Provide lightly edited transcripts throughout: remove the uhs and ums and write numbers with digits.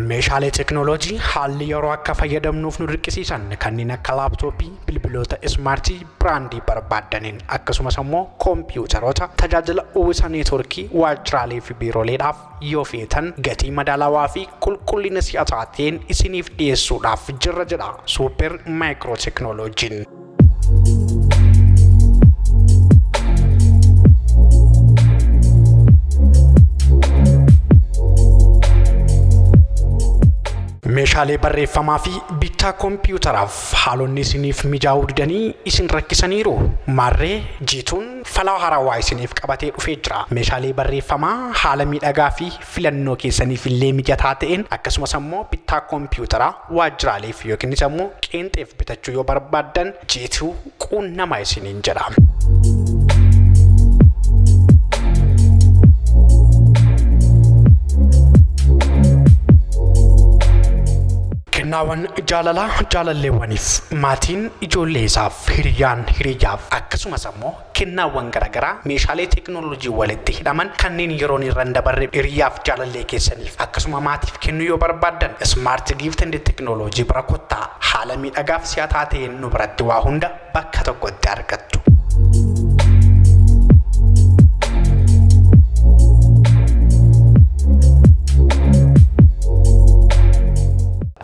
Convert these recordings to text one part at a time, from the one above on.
meeshaalee teknooloojii haalli yeroo akka fayyadamnuuf nu dirqisiisan kanneen akka laaptooppii, bilbiloota ismaartii biraandii barbaadaniin akkasumas immoo koompiyuuteroota tajaajila uwwisa neetworkii waajjiraalee fi biirooleedhaaf yoo feetan gatii madaalawaa fi qulqullina si'ataa ta'een isiniif dhiyeessuudhaaf jirra jedha Super Micro Technology. meeshaalee barreeffamaa fi bittaa koompiyuuteraaf haalonni isiniif mijaa'uu didanii isin rakkisaniiru marree jiituun falaa haarawaa isiniif qabatee dhufee jira. meeshaalee barreeffamaa haala miidhagaa fi filannoo keessaniif illee mijataa ta'een akkasumas immoo bittaa koompiyuuteraa waajjiraaleef yookiin immoo qeenxeef bitachuu yoo barbaaddan jiituu quunnamaa isiniin jedha. kennaawwan jaalalleewwaniif maatiin ijoollee isaaf hiriyaaf akkasumas immoo kennaawwan garaagaraa meeshaalee teknooloojii walitti hidhaman kanneen yeroon irra dabarre hiriyaaf jaalallee keessaniif akkasuma maatiif kennuu yoo barbaaddan Smart Gift and Technology bira kottaa haala miidhagaaf si'ataa ta'een nu biratti waa hunda bakka tokkotti argattu.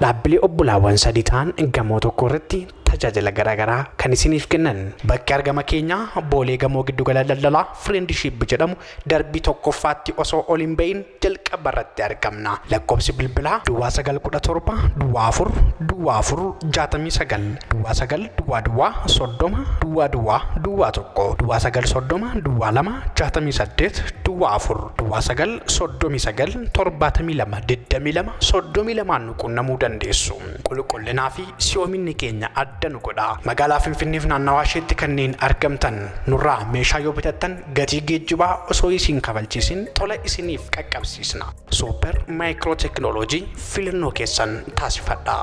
dhaabbilee obbolaawwan sadii ta'an gamoo tokko irratti tajaajila garaagaraa kan isiniif kennan bakki argama keenyaa Boolee gamoo giddugala daldalaa Friendship jedhamu darbii tokkoffaatti osoo ol hin bahin jalqaba irratti argamna. lakkoofsi bilbilaa 917 4 69 9 930 968 4 nuqunnamuu dandeessu. qulqullinaa fi si'oominni keenya adda nu godha. magaalaa Finfinneef naannawaa isheetti kanneen argamtan nurraa meeshaa yoo bitattan gatii geejjibaa osoo isin kabalchiisin tola isiniif qaqqabsiisna. Super Micro Technology filannoo keessan taasifadha.